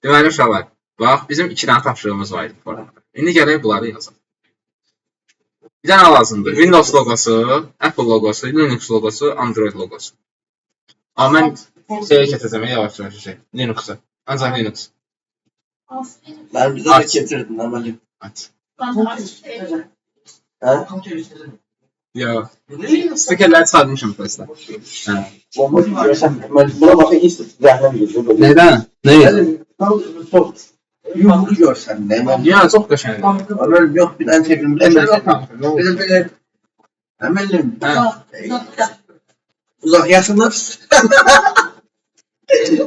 Deməli uşaqlar, bax bizim 2 dənə tapşırığımız var idi formada. İndi gələk bunları yazaq. Bir dənə lazımdır. Windows logosu, Apple logosu, Linux logosu, Android logosu. Amma mən şeyə keçəcəm, yavaş-yavaş şey. Linux'a. Ancaq Linux. Ben bize de getirdim normalim. Aç. Ha? Yox. Stikerləri çıxartmışam testə. Hə. Bomba görsen buna bakın işte zahmet geliyor. Nədən? Nə yazır? Çok yumru görsen ne hemen. Ya çox qəşəngdir. Öyle yok bir tane çevirim. Böyle hemen uzak yaşınlar.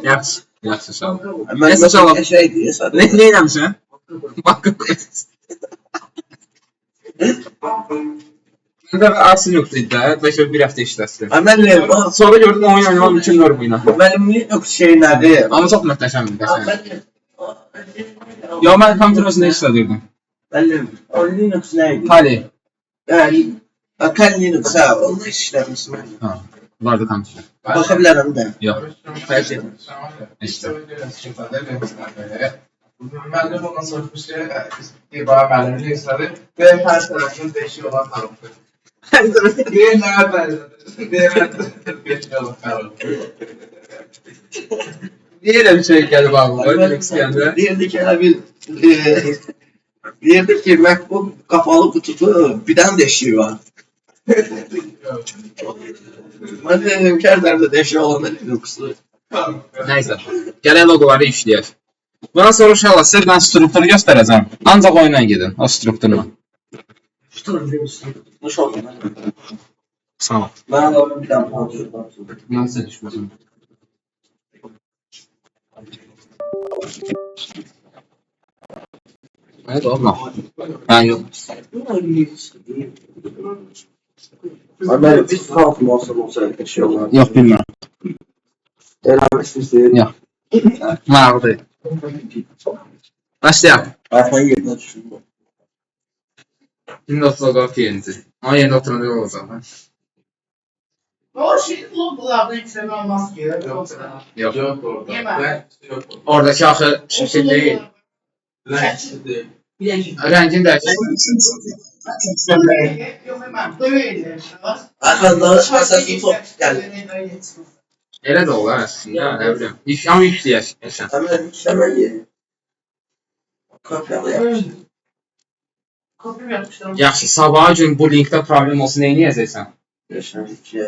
Yaxşı. Yaxşı sağ ol. Hemen Mesela şey diye sadece. nə eləmişsən? Bax. Məndə asıl yoxdu idi də. Bəlkə bir həftə işləsin. Hemen Sonra gördüm oyun oynamaq mümkündür bu ilə. benim Linux şeylerde. Amma çox möhtəşəmdir, qəşəng. Ya mən kompüter özündə işlədirdim. Benim o Linux neydi? Kali. Yani Akal Linux ha onu işlemişim. Ha, vardı kompüter. Bakabilirim de. Yox. Tercih. İşte. Müəllim ondan soruşmuş ki, İBA müəllimini istədi və hər tərəfinin 5 olan tanıqdır. Deyir, nə bəllidir? Deyir, 5 olan tanıqdır. Niyə elə bir şey gəlib ağlıma? Linux deyəndə? Diyelim ki abi diyelim ki MacBook kapalı kutusu bir tane deşiği var. Ben dedim ki her tarafa deşiği olan Linux'lu. Nəysə. Gələn loqoları işləyək. Bundan sonra uşaqlar sizə mən strukturu göstərəcəm. Ancaq oyuna gedin, o strukturla. Hoş oldu. Sağ ol. Ben alalım bir tane kontrol. Mən sizə düşməsin. Evet, olma. Ha, yox. Ben bir kalkım olsa bir şey olmaz. Yox, bilmirəm. Eğlenmişsin. Yox. Maraqlı deyil. Başlayaq. Ayağına yerine düşündüm. Windows logo yenidir. Ama yeni oturanda yol olacaq. O şey logolarda yükselen olmaz ki. Yox. Yox orada. Yemem. Yox. Oradakı axı şəkil deyil. Rəngsidir. Rəngin dəyişir. Yok hemen böyle. Arkadaşlar esaslı top geldi. Elə də olar əslində, nə bilim. Amma işləyək. Hemen ye. Kopyalayalım. Kopya yapmışlar. Yaxşı, sabaha gün bu linkdə problem olsa nə edəcəksən? Yaşar ikiye.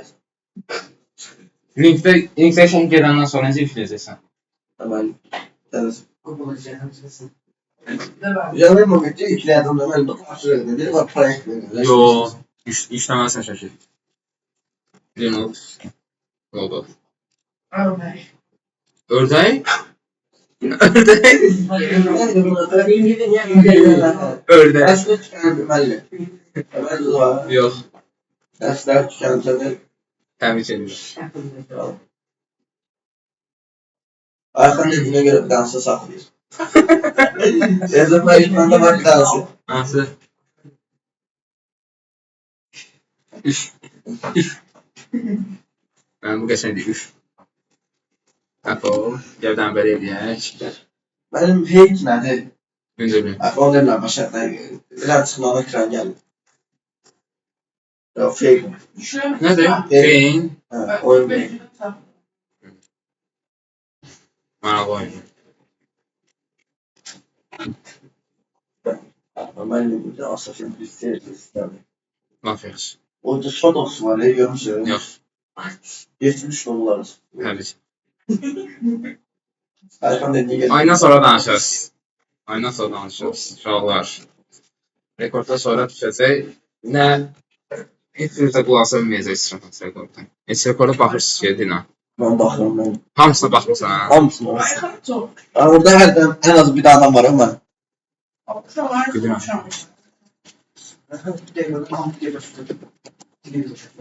Linkdə işin gedəndən sonra necə işləyəcəksən? Hemen. Canım o gece ikili adam hemen doktor dedi. Bir var proyekt dedi. Yox, işləməlisən şəkil. Linux logo. Örnek. Ördək? Ördək? Ördək. Dersler çıkartmalı. Hemen dua. Yox, Dersler çıkartmalı. təmiz edir. Arkan dediğine göre bir dansı saklıyor. Ezber'in ayıklarında var bir dansı. Hansı? Üç. Mən bu qəşəngdir, üç. Apple, gövdən belə eləyək. Benim heyk nedir? Gündürlüyüm. Onu demiyorum aşağıda. Biraz sınava kıran geldi. Yok fake. Nədir? Beyin. Ha, oyun fake. Maraqlı oyun. Normalde burada asafın bir serisi istedim. Laf yaxşı. Orada Shadows var ya görmüşsün. Yox, 70 dolar. təbii. Erkan dediği gibi. Aydan sonra danışırız. Aydan sonra danışırız. Uşaqlar. Rekordda sonra düşəcək. Nə? Heç birinizə qulaq asılmayacaq rekorda. Heç rekorda baxırsınız ki, dinə. Ben bakıyorum ben. Hamısına baxmısan ha? Hamısını var. Ayhan çok. Orada her zaman en az bir tane adam var ama. Okşalar Güzel. konuşamış.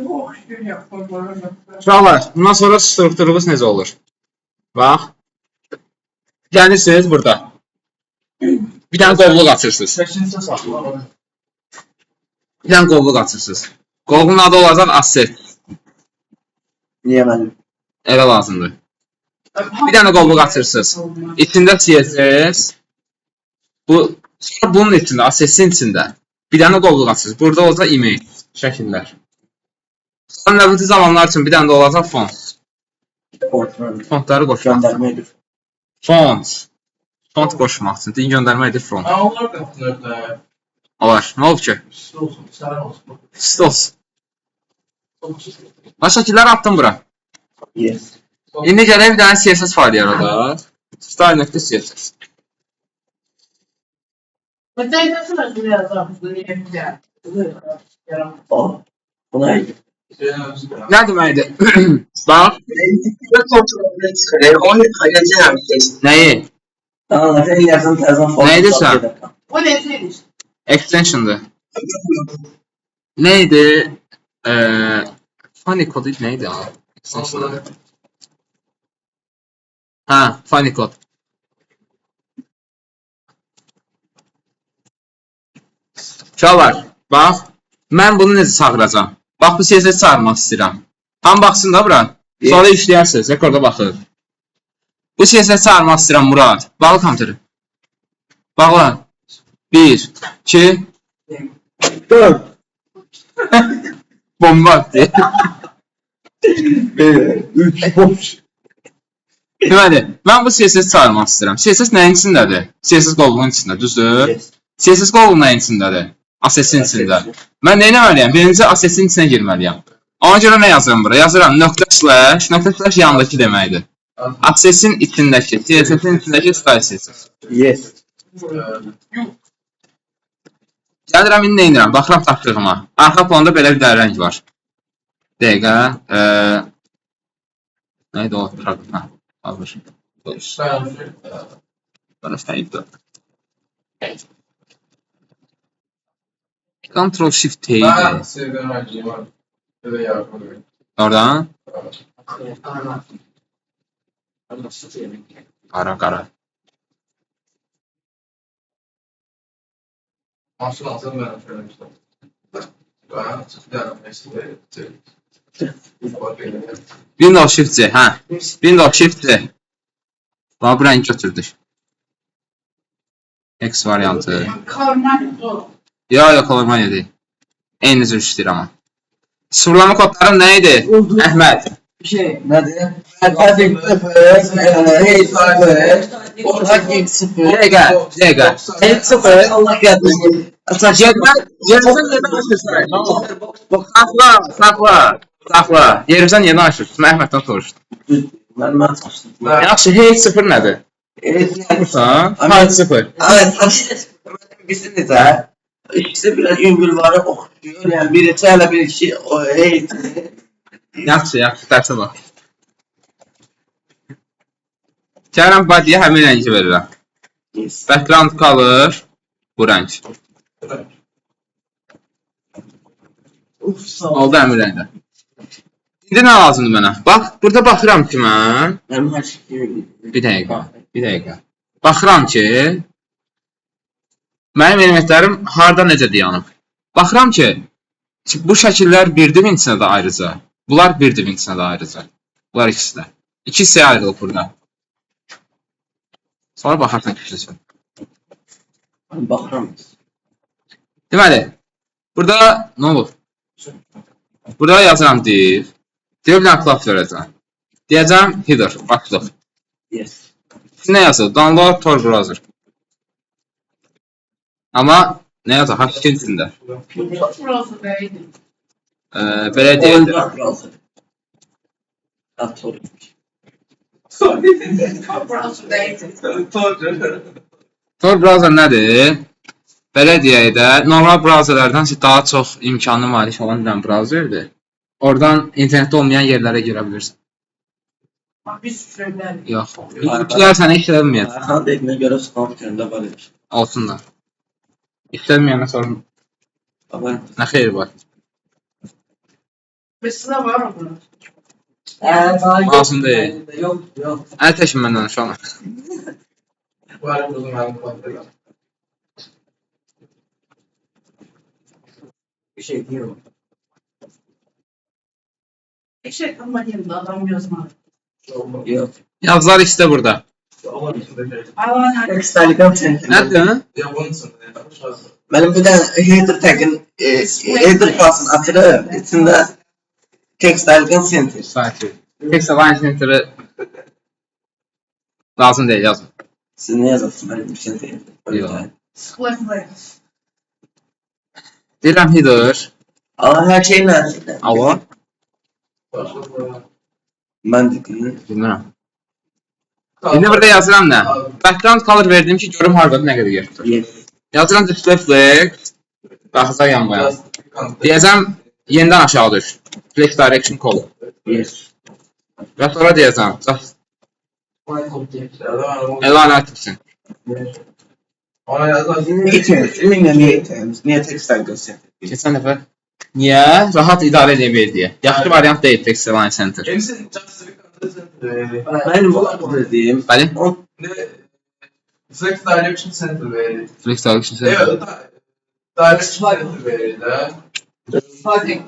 Oh, şükür yapmalarım. Uşaqlar, bundan sonra strukturumuz necə olur? Bax. Gəlirsiniz burada. Bir dənə qovluq açırsınız. Seçinsə saxla. Bir dənə qovluq açırsınız. Qovluğun adı olacaq asset. Niye benim? Elə lazımdır. Bir dənə qovluq açırsınız. İçində CSS. Sonra bunun içində, ASS-in içində bir dənə qovluq açırsınız. Burada olacaq image şəkillər. Sonra növbəti zamanlar üçün bir dənə də olacaq font. Fontları qoşmaq. Göndərmə edir. Font qoşmaq üçün. Din göndərmə edir front. Onlar qatılır da. Var. Nə olub ki? Üstü olsun, sarı olsun. Stos. Baş şəkillər attım bura. Yes. İndi gələk bir dənə CSS faylı yaradaq. Style.css. Mas nasıl yazarız? Niye? O. Buna edir. Nə deməkdir? Bax. Nəyi? Daha en yakın telefon Ne edirsən? O ne senin? Extension'dır. Neydi? Funny code neydi? Extension'dır. Ha, funny code. Uşaqlar, bax, mən bunu necə çağıracam? Bax, bu CSS çağırmaq istəyirəm. Tam baxsın da bura. Sonra işləyərsiniz, rekorda baxın. Bu CSS çağırmaq istəyirəm Murad. Bağlı kompüteri. Bağla. 1, 2, 4. bomba attı. 3 boş. Deməli, mən bu CSS çağırmaq istəyirəm. CSS nəyin içindədir? CSS qovluğun içində, düzdür? Yes. CSS qovluğun nəyin içindədir? ASS-in içində. Mən nə etməliyəm? Birinci ASS-in içinə girməliyəm. Ona görə nə yazıram bura? Yazıram nöqtə slash yandakı deməkdir. ASS-in içindəki, CSS-in içindəki style CSS. Yes. Gəlirəm, indi nə edirəm? Baxıram tapşırığıma. Arxa planda belə bir dənə rəng var. Dəqiqə. Neydi o? Ha, alır. Bana fəyibdir. Ctrl Shift T idi. Ben sevdiğim rəngim var. Bir de yardım edeyim. Oradan. Qara. Maşın alsam ben söylemiştim. Ben çıkıyorum mesleğe. Windows Shift C, hə. Windows Shift C. Bax, bu rəngi götürdük. X variantı. Karman o. Yox, Colormania deyil. Eyni cür işləyir amma. Sıfırlama kodları nə idi? Əhməd. Bir şey. Nedir? Hacking 0. Hey 0. O hacking 0. Dəqiqə. Hey 0. Allah yardımcı. Yerimizdən yerdən açırsın. Saxla. Yerimizdən yerdən açırsın. Mən Əhməddən soruşdum. Ben açmıştım. Yaxşı, hey 0 nədir? Sıfırsan? Hey 0. Evet, bizim necə? İkisi biraz yüngülvarı oxuyur. Yəni biri çayla bir kişi o hey. Yaxşı, dərsə bax. Gəlirəm body'yə həmin rəngi verirəm. Background color bu rəng. Uf, sağ ol. Oldu həmin rəngdə. İndi nə lazımdır mənə? Bax, burada baxıram ki mən. Mənim hər şey Bir dəqiqə. Baxıram ki, mənim elementlərim harda necə dayanıb. Baxıram ki, bu şəkillər bir divin içində də ayrıca. Bunlar bir divin içində də ayrıca. Bunlar ikisi də. İki hissəyə ayrılıb burada. Sonra baxarsan ki, Mən baxıram. deməli, burada nə olur? Burada yazıram div. Div bir dənə class verəcəm. Deyəcəm header, başlıq. Yes. Nə yazır? Download Tor browser. Amma nə yazır? Hakkin içində. Burası değildi. Belə deyildir. Burası değildi. Tor browser nədir? Belə deyək də, normal browserlərdən daha çox imkanı malik olan bir browserdir. Oradan internetdə olmayan yerlərə girə bilirsən. Biz söyler. Yox. Yüklər sənə işlənməyəcək. Erhan dediğine göre spam köründe var demiş. Olsunlar. İşlənməyənə sorun. Baba. Nə xeyri var? Mesela var mı bunun? Lazım deyil. Yok yok. Əl təkin məndən şu an. Bu arada uzun mənim kontrolüm. Bir şey diyorum. Eşek ama yanında adam yazmadı. Yok. Yazılar işte burada. Onun içinde şey. Alan Textile'dan center. Nədir? Ya bunun içinde. Benim bir de header tag'in header class'ın atırı içinde Textile'dan center. Saytı. Text Align Center'ı lazım değil yazın. Siz ne yazarsınız benim bir şey değil. Yok. split. Deyirəm header. Ama her şey nerede? Alo. Ben de Bilmirəm. İndi burada yazıram nə? Background color verdim ki, görüm harada nə qədər yer tutur. yes. Yazıram display flex. Baxacaq yanmaya. Deyəcəm yenidən aşağı düş. Flex direction color. Yes. Və sonra deyəcəm. Əlavə etsin. Ona yazar. Niye items? Niye textile'dan center? Keçən dəfə niyə rahat idarə edə bilər deyə. Yaxşı variant deyil Text Align Center. Kimsin? Justification. Benim bu dediğim Bəli? Ne? Flex Direction Center verir. Flex direction center. Evet, Direction Center verir de. Hadi.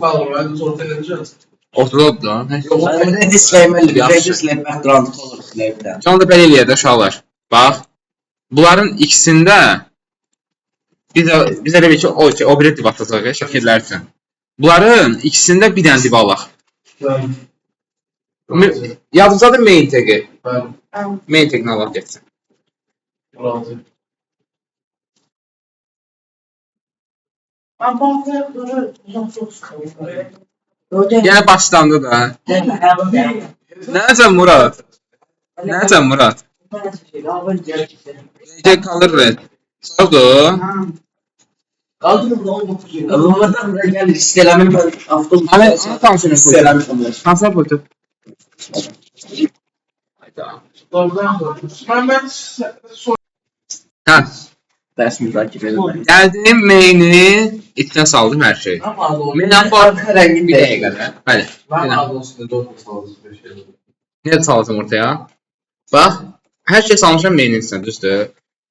Pardon, ben de sorta edeceğiz. Ortada da. Ben de disclaimer'li bir Yaxşı. disclaimer background color disclaimer. Şu anda belə eləyək də uşaqlar. Bax. Bunların ikisində biz elə bir ki, o biri dib atacaq şəkillər üçün. Bunların ikisində bir dənə dib alaq. Yadımızdadır main tagi. Ben Main tagini alaq getsin. razı. Ben bankları çok sıkıldım. Yəni başlandı da. Nəsən Murad? Nəsən Murad? Necə qalır red? Sordu. Bunlardan da gel listelemin ben hafta Hani tanışırım. listelemin. Hansal boyutu? Ben Hə. Ders müzakere edelim. Gəldim main'i içinə saldım hər şeyi. ama adı Main'dən farkı Rengin bir de. dəqiqədə. Bəli. ben Bir adı üstünde 4 sağlısı bir şey. Necə salacam ortaya? Bax, hər şey salmışam main'in içinə, düzdür?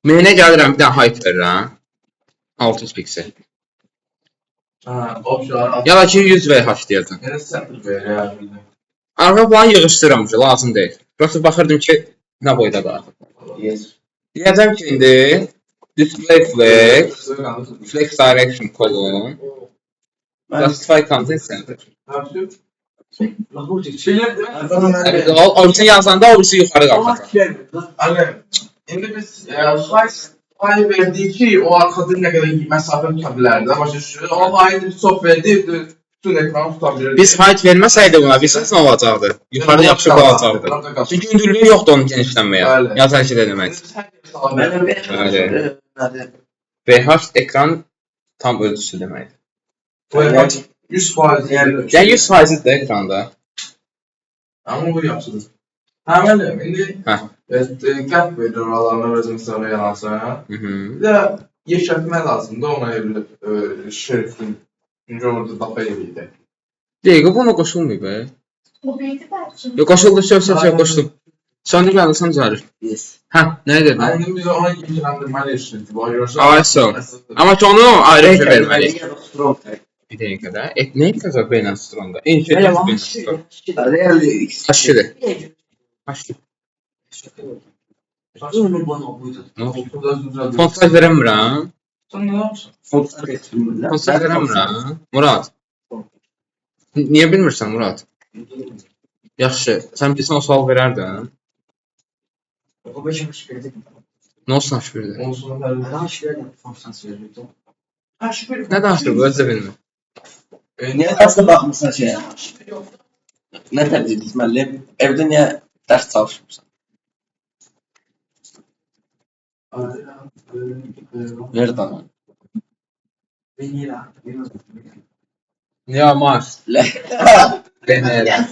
Main'ə gəlirəm, bir dənə height verirəm. 600 piksel. Ha, opsiyon. Ya da ki 100 VH deyəcəm. Yine center verir ya. Arxa planı yığışdırıram ki, lazım deyil. Prosta baxırdım ki, nə boyda da. Yes. Deyəcəm ki, indi display flex, flex direction column, justify content center. O birisi yazanda o birisi yuxarı qalxacaq. Anne, şimdi biz high verdiği ki o arkada ne kadar mesafe tutabilirdi. Başka şu, o high'ı bir çok verdi, bütün ekranı tutabilirdi. Biz height verməsəydi buna, bilsiniz nə olacaqdı? Yuxarı yapışıq olacaqdı. Çünki hündürlüyü yoxdur onun genişlənməyə. Bəli. Yaz hər şeydə demək. Benim VH ekran tam ölçüsü deməkdir. 100% yani. Yəni 100%'dir də ekranda. Ama bu yapsın. Hemen şimdi Hə. gap verir oralarına özüm sana yanarsa. Hı hı. Bir de yeşertme lazım da ona evli şerifin. Çünkü orada daha iyiydi. Dəqiqə bunu qoşulmuyor be. O beydi belki. Yox qoşuldu, söz qoşdum. Söndür yanılsam düzəlir. Yes. Hə, nə edir? Yani biz ona ilgilendirmeli işleti. ISO. Amma ki onu ayrıca verməliyik. Strong tag. Bir dəqiqədə. Nə etəcək beynən stronda? Infinite beynən stronda. Realli Aşırı. Aşırı. Nə oldu? Font size verəmirəm. Sen ne yapsın? Fontlar getirdim. Font size verəmirəm. Murad. Niyə bilmirsən Murad? Yaxşı. Sən bilsən o sual verərdin. O beşmiş verdik. Nə olsun aşırıdır? Ondan sonra verdim. Araş verdim. Fonksiyonu verdim. Aşkım. Nə danışır bu? Özü də bilmir. Niye derste bakmışsın şeye? Ne tercih etmeli? Evde niye ders çalışmışsın? Ver bana. Ya Mars. Denel.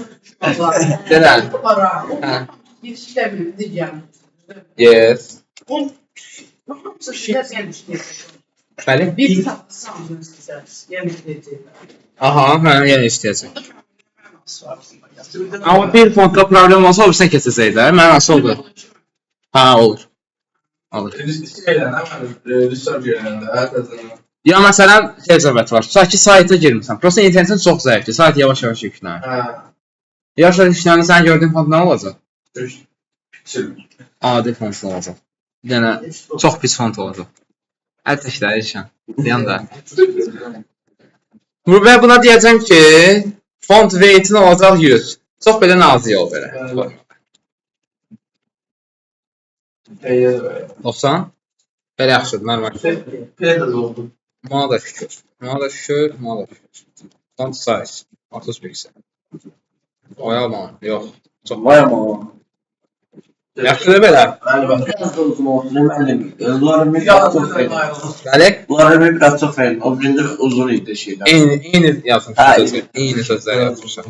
Denel. Para. Ha. Yetiştiremiyorum diyeceğim. Yes. Nasıl şiddet yemiştir? Bəli. Bir tatlı sandınız güzel. Yemek dedi. Aha, hə, yenə istəyəcək. Amma bir fontda problem olsa o birisi keçəcək də. Mənası olur. Ha, olur. Olur. Şeyden hemen research yerlerinde herkesin. Ya məsələn, şey söhbət var. Tutaq ki, sayta girmirsən. Prosta internetin çox zəifdir. Sayt yavaş-yavaş yüklənir. Ha. Yaşlar işlərini sən gördüyün font nə olacaq? Piksel. Adi font olacaq. Bir dənə çox pis font olacaq. Əl təkləri işən. Deyən də. Və buna deyəcəm ki, font weight-in olacaq 100. Çox belə nazik ol belə. 90. Belə yaxşıdır, normal. Pedal oldu. Buna da şükür. Buna da şükür. Font size 30 piksel. Oyalma, yox. Çox Vay ama. yaxşıdır belə. Biraz da uzun olsun. Bunların bir biraz çok fena. Bəli, Bunların bir biraz çok fena. O birinde uzun idi şeyler. eyni yazmışam Ha, sözü. Eyni sözlər yazmışam.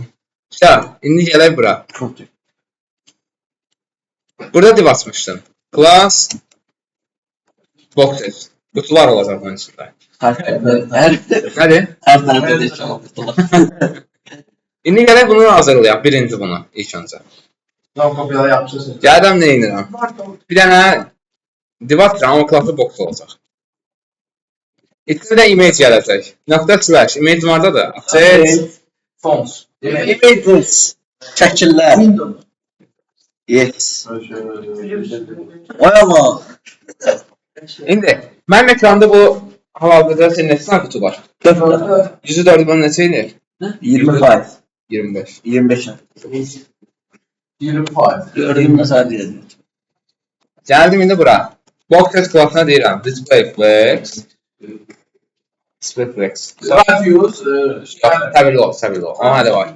Şah, indi gələk bura. Burada div açmışdın. Class boxes. Qutular olacaq bunun içində. Her Nədir? tarafta da çaldı. İndi gələk bunu hazırlayaq. Birinci bunu ilk öncə. Tam kopyala yapmışsın. Gələm nə edirəm? Bir dənə div açıram, amma classlı box olacaq. İçində image gələcək. Nöqtə slash image vardadır. Set Fonts. Images. Şekiller. Windows. Yes. Vay ama. İndi mənim ekranda bu hal-hazırda senin neçə qutu var? 104 bunun neçə idi? 25. 25. 25. 25. Gördüğüm mesela diyelim. Gəldim indi bura. Boxes classına deyirəm. Display flex. Display flex. Radius. Səbirli ol.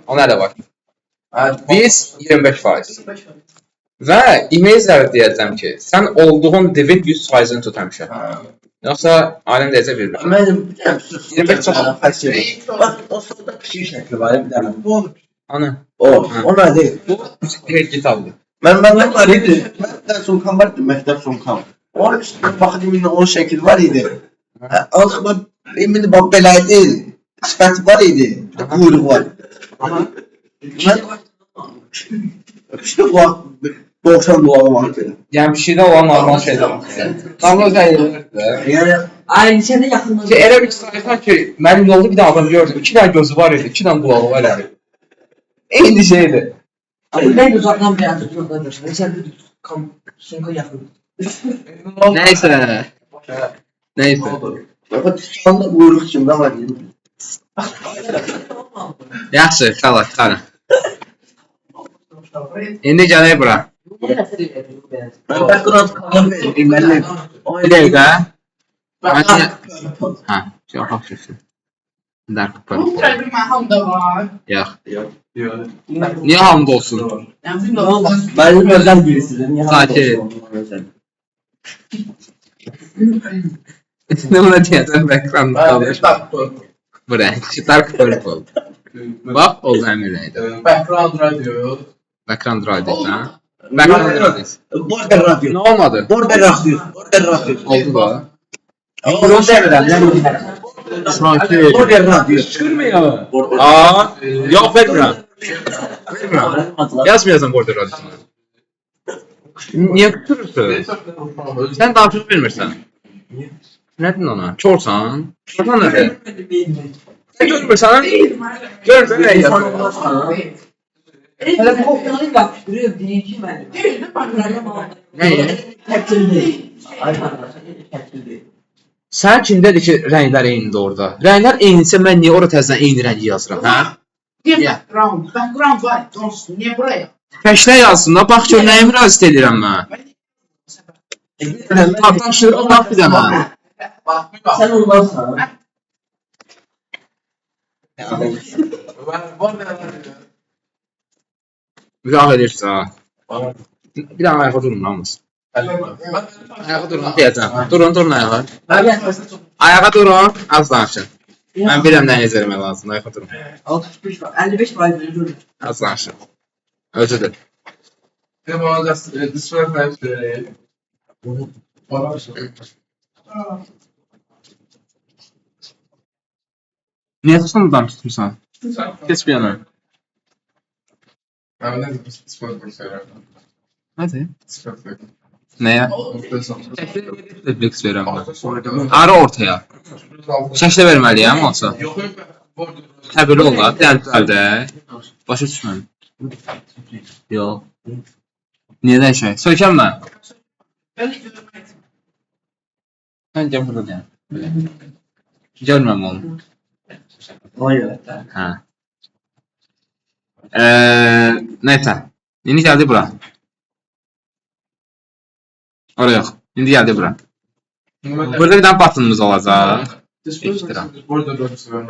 Ona da var. Biz 25%. Və image-ləri deyəcəm ki, sən olduğun divin 100%-ını tut həmişə. Yoxsa alim deyəcək bir. Benim bir tane sus. 25 çok Bak o solda bir şey şekli var bir tane. Ana. O ne değil. Bu direkt kitabdır. Ben var idi. Məktəb sumkam var idi, məktəb sumkam. Onun üstündə baxdım onun şəkli var idi. Aldıqda emin bax belə idi. Sifəti var idi. Quyruq var. Mən işte bu akşam dolağı var belə. Yəni bir şeydə olan normal şeydir. Normal şeydir. Yəni Aynı sene yakınlar. Ki elə bir sayfa ki, mənim yolda bir dənə adam gördüm. 2 dənə gözü var idi, 2 dənə qulağı var idi. Eyni şeydir. Abi ben uzaktan bir atıp yoldadır. Mesela bir sonuna yakın. Nəysə. Nəysə. bax dükkanda quyruq kimdə var idi. Yaxşı, xalat, xarın. İndi gələk bura. Mən background color verdim. Mən Bir dəqiqə. Hə, yox, xəfif. Dark Bu purple. tane bir maham da var. Yox. Yok. Niyə hamd olsun? Yani Windows. Benim özel birisidir. Niye Sakin. özel? Nə buna deyəcəm, background Ben qalır. de taktım. Bu rəng, dark purple. Bax, oldu əmir rəngdir. Background radio. Background radyosu, hə? Background radyosu. Border radyo. Nə olmadı? Border radyo. Border radyo. Oldu da. Border radyo. Sakin. Border radyo. Çıxırmıyor. Aa, yox, vermirəm. Vermirəm. Yazmayacam border radyosunu. Niyə götürürsən? Sən danışıq bilmirsən. Nədir ona? Korsan? Korsan nədir? Sən görmürsən? Görmürsən nə yazır? Hele bu kopyalayı yapıştırıyor diye ki ben. Nəyi? Tepkili. Sən kimdədir ki, rənglər eynidir orada? Rənglər eynisə mən niyə ora təzədən eyni rəngi yazıram, hə? Niye background? Background var. Dostum niye buraya? Kəşlə yazsın da, bax gör nəyi müraciət edirəm mən. Tartışdırıq, bax bir dənə. Bak bir bak. Sen olmazsan. Ben border radio. Müzah edirsə, ha. Bir dənə ayağa durun, namus. Ayağa durun, deyəcəm. Durun ayağa. Ayağa durun, az danışın. Mən biləm nə necə lazım, ayağa durun. 65 var. 55 var. Az danışın. Özüdür. Bir bana da display flash vereyim. Bana Niyə tutmadan tutmuşsan? Geç bir yana. ben de display flash vereyim. Hadi. Display flash. Nəyə? Reflex verirəm mən. Ara ortaya. Yok Şəklə verməliyəm olsa. yok border. Təbirli ol da, dərddə. Başa düşməm. Yox. Niyə dəyişək? Söykəm mən. Mən gəl burada deyəm. Görməm onu. Ona görə də. Hə. Neyse. İndi gəldi bura. Oraya yox. İndi gəldi bura. Burada bir tane buttonumuz olacaq. Burada görürsün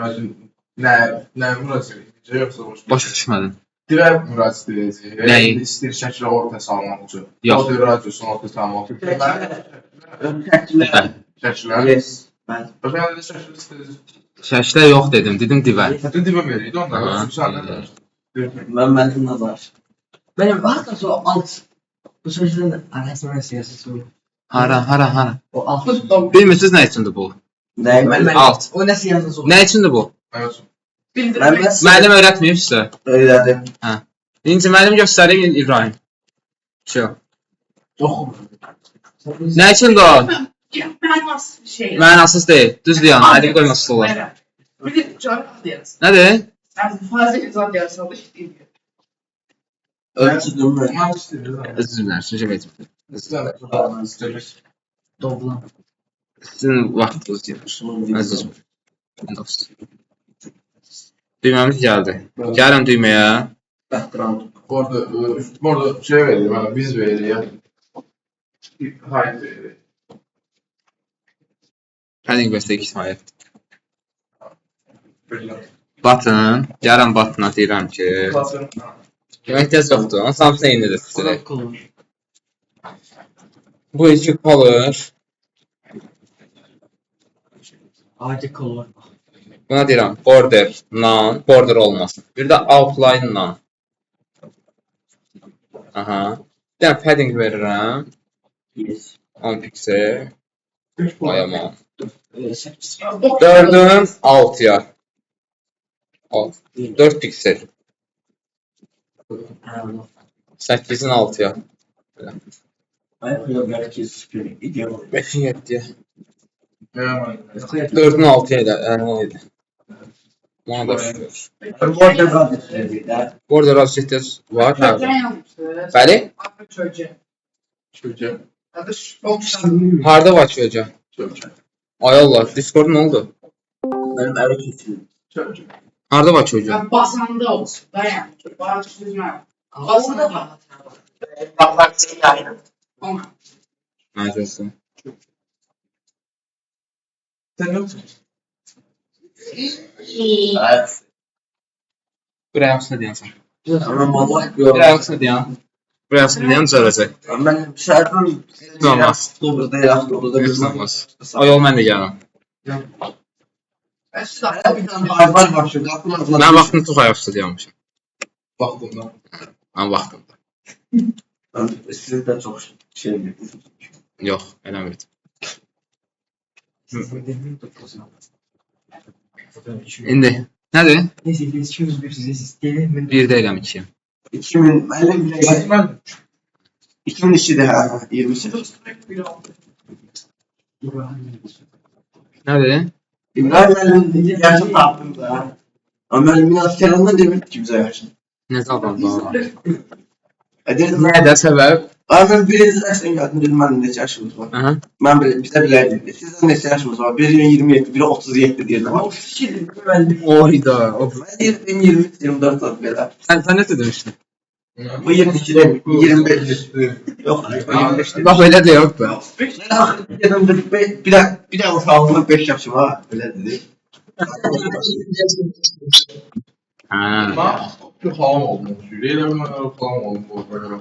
ben ne burası? Yoksa Başa düşmədim. Divə müraciət edəcəyik. Nəyi? İstəyir şəklə orta salmaq üçün. Yox. Audio radiosunu orta salmaq üçün. Şəkillər. Şəklər. Yes. Mən. Başqa nə şəkil istəyirsiniz? Şəklə yox dedim. Dedim divə. Bütün divə verir. Onda Aha. müsaade. Məndən var. Benim var da sonra alt. Bu sözlerin arasında siyasi soru. Hara. O alt. Bilmirsiniz nə üçündür bu? Nəyi mən? Alt. O ne siyasi soru? Nə üçündür bu? Evet. Mən Müəllim öyrətməyib sizə. Öyrədim. İkinci müəllim göstəreyim İbrahim. Şu. Çok. Nə üçündür o? Ben nasıl bir şey? Mənasız deyil. Düzdür yəni. Əlin qoymasız olar. Bir de coğrafya diyorsun. Nədir? Yani fazla izah diyorsun. Ölçüdüm mən. Olmak istiyoruz. Özür dilərim. Sizə verim. İstiyoruz. Doblan. Sizin vaxtınız gedir. Əzizim. Windows. Düyməmiz gəldi. Gəlin düyməyə. Background. Burada şey verir, bana biz verir ya. Hayır verir. Padding bəstə 2 sayət. Button. Gəlin buttona deyirəm ki. Demək tez yoxdur. Onun hamısını eyni edir sizə. Bu iki color. Adi kollar. Buna deyirəm border, none, border olmasın. Bir də outline none. Aha. Bir dənə padding verirəm. Yes. 10 piksel. Ayamam. 8. 4'ün 6'ya. 4 piksel. 8'in 6'ya. Ayakla belki sıkıyor. İdeal. 5'in 7'ya. 4. 4'ün 6'ya idi. Bana da şükür. Border radyosu. Border radyosu var. Ben Hə. yapmıştım. Bəli? Afra çocuğu. Çocuğum. Adı Şokşan. Harda var ki hocam? Çocuğum. Ay Allah, Discord ne oldu? Benim eve kesin. Çocuğum. Harda var ki hocam? Ben basanda olsun. Dayan. Bağışlayacağım. Basanda var. Bak seni yayın. Ama. Necəsin? Sen ne yapıyorsun? Evet. Buraya yaxşı deyəsən. Ama mama Buraya yaxşı deyən. Buraya yaxşı deyən düzələcək. Ben şarkım Olmaz. Dobrada yaxşı Heç olmaz. O yol mən də gələm. Ben size Bir tane barbar var şurada. Aklıma Mən vaxtını çox ayaqüstə deyəmişəm. Baktığımda. Mən vaxtımda. Ben sizin de çok şey bildim. Yox, eləmirdim. İndi nədir? Neyse biz ikimiz bir size isteyelim. 1 deyiləm 2. 2000 ben bile Ben 2002'de ha 28. Nədir? İbrahim Elin yaşını taptım da. Ama ben biraz kenarından demek ki bize yaşın. Necə adamlar? Dedim Nədə səbəb? ben birinci dersten geldim dedim ben neçə yaşımız var. Aha. Ben bile bize bileydim. Sizden neçə yaşımız var? Biri 27, biri 37 diyelim. Ama Oyda. Of. ben dedim 23, 24 saat bile. Sən nə demişdin? Bu 22'de 25. Yok 25'te. Bax elə də yox da. Ben ahır dedim bir daha ufaldım 5 yaşım ha. Öyle dedi. Hə. bir halam oldum. Yüreğiyle ben halam oldum. Bu böyle.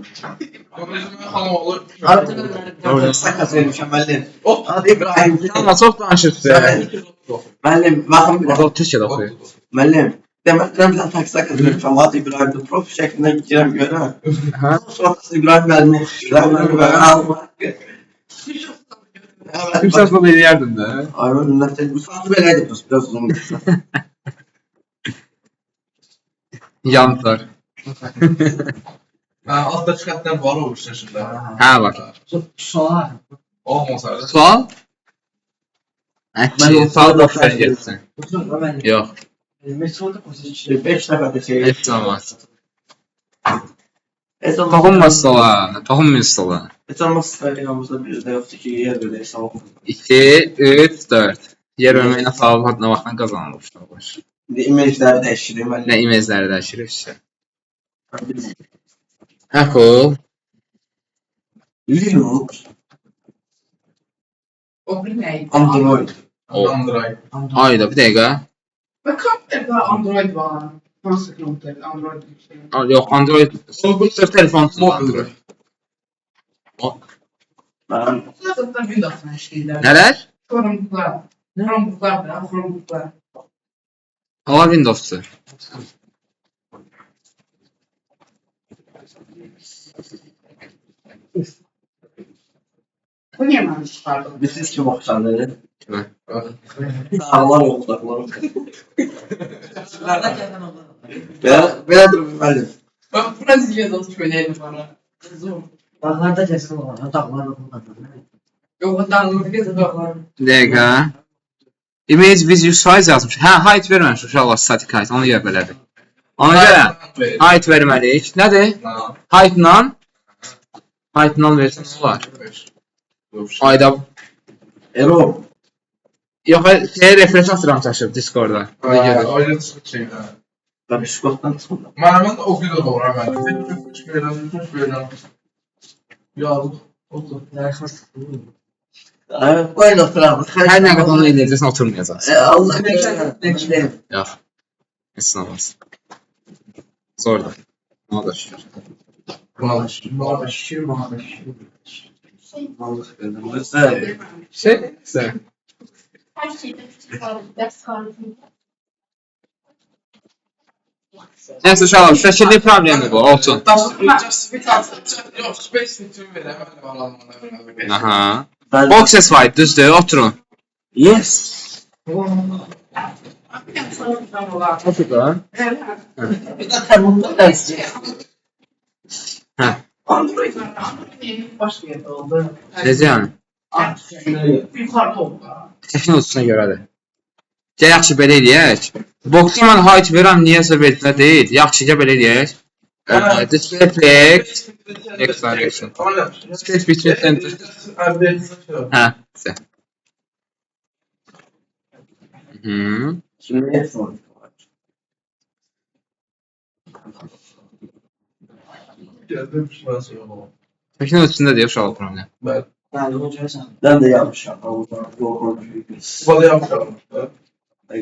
Ben halam oldum. Artık sakat mükemmeldi. Hadi İbrahim. Amma çox danışırsın. Müəllim, baxın bir Orada Türkçədə oxuyur. Müəllim, deməkdən bir dənə taksi qazanmışam. Hadi İbrahim'in profi şəklində girəm görəm. Hə. Sonra İbrahim müəllimi, İbrahim müəllimi və almaq. Kimsə bunu eləyərdin də. Aynen, nəsə bu saatı beləydi bu biraz uzun. Yandılar. Altta çıkarttan var olmuş yaşında. Hə var. Soğar. Olmasaydı. Sual? Əkçi, sual boşver getsin. Bu sonra ben Yox, metroda koşucu. 5 dəfə də şey. heç olmaz. Toxunma stola. Toxunmayın stola. Heç olmazsa yanımızda bir də yoxdur ki, yer belə hesab olsun. 2, 3, 4. Yer örməyinə sağlıq adına vaxtdan qazanılır uşaqlar. İndi imajları dəyişirik. Nə imezləri dəyişirik işte. Apple. Linux, O bir neydi? Android. Android. Ayda bir dəqiqə. Ve kompüterde Android var. Nasıl kompüter? Android bir şey. Yox, Android. Bu sırf telefon üçün Android. Mən Zaten Windows'un şeyler. Nələr? Chromebook'lar. Chromebook'lar da, Chromebook'lar. Hava Windows'dur. Bu niye ben çıkardım? siz kim oxşanır? Kimə? Sağlar yoxdurlar. Şunlarda gələn olur. Belədir müəllim. Bak buna diyeceğiz söyleyelim bana. Zor. Dağlarda gələn olur. Dağlar olur. Yok download edeceğiz dağlar. Bir dəqiqə. Image with use size yazmış. Hə, height verməmiş uşaqlar, static height. Onu görə belədir. Ona görə height verməliyik. Nədir? Height-la versən nə olar? Ayda. Erol. Yox, refresh atıram çaşıb Discord-da. Ona görə. Öyle şey. Tabii Şubatdan çıxmır. Mən o gün olur mən. Hiç böyle. Yazıq. Otur. Qoyun oturalım. Hər nə qədər onu eləyəcəksən, oturmayacaqsın. Allah bekləyin. Yox. Heç nə olmaz. Zordur. Ona da şükür. Buna da şükür. Sən? Her şeyde küçük var, ders kartında. Nəysə uşaqlar, şəkilli problemi bu, olsun. Yok, space bütün veremem. Aha. Boxes var, düzdür, oturun. Yes. Oturun. Bir də termometre da istəyir. Hə, Android. Başka yerde oldu. necə yəni? Yukarıda oldu. Texnolojisine görədir. Gəl yaxşı belə eləyək. Box'a mən height verəm, niyəsə verdilə deyil. Yaxşı, gəl belə eləyək. Display plate. X direction. Space between center. Hə, güzel. Hı. Şimdi ne sorun? Texnolojisində deyir uşaq problem. Yani hocaysan. Ben de yanlış yaptım. Bana yapacağım.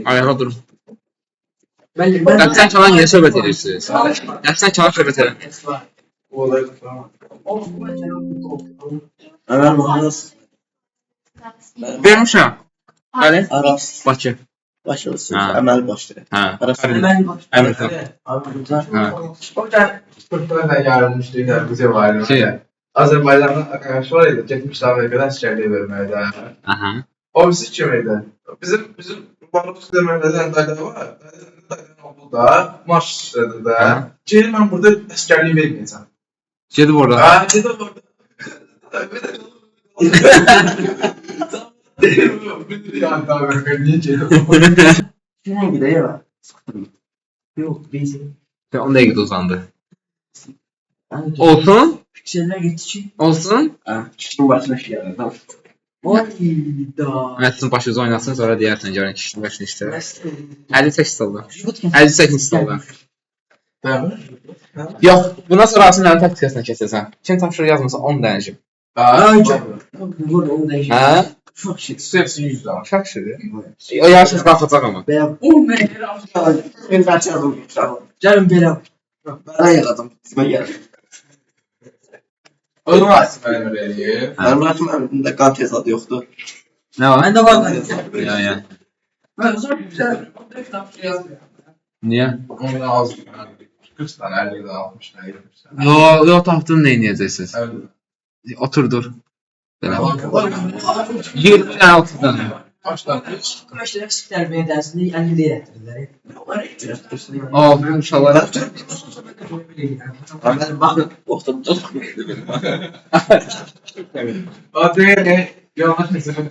Ayağa durun. Ben Dəfsən çalan niyə söhbət edirsiniz? Dəfsən çalan söhbət edin. Ömer Muhannes. Vermişəm. Bəli. Aras. Bakı. Başlasın. Ha. Emel başlayır. Hə. Aras. ben baş. Əmirkan. Hocam. Hocam, Türklerle gelmiştik de bize var. Şey. Azerbaycan'ın arkadaşı var ya, gitmişti Amerika'dan askerliği vermeye de. Aha. O bizi kimiydi? Bizim balık sistemlerden dayda var. Daydan oldu da, marş işledi de. Ha. Gelin ben burada askerliği vermeyeceğim. Gedib orada. Ha, dedi orada. Bir yani daha ben niye geldim? Şuna gidelim ya. Yok bizim. 10 dəqiqə uzandı. Yani Olsun? pikseller geçti. Olsun? Ha. Kişinin başına şey yarar. Oyda. Məhsin başınızı oynasın, sonra deyərsən görən kişinin başını işlə. Nasıl? 58 stolda. Jibut 58 stolda. Değil mi? Yox, bundan sonra Rasimlərin taktikasına keçəcəksən. Kim tapşırır yazmasa 10 dənəcim. Burada onu değiştir. Hə? Çok şey. Hepsi %10. Uşaq işidir. O yarışız qalxacaq ama. Benim. O neydi? Ben kaçırdım. Canım benim. Ben yaradım. Ben yaradım. O zaman Asim Emre'yi. Ben bırakım evimde kan tezadı yoktu. Nə var? Ben de var. Ya. Ben zor güzel. O kitap yazmıyor. Niyə? Onun az 40 tane 50'den 60 tane 70 tane. Yo tapdın nə edəcəksiniz? Otur dur. Belə. 20 dənə 30 dənə. Baştan. Kumaşlar eksikler bir dersinde 50 lira ettirdiler. O bu uşaqlar. Ben bakın. Oktum. Hadi yanlış mesela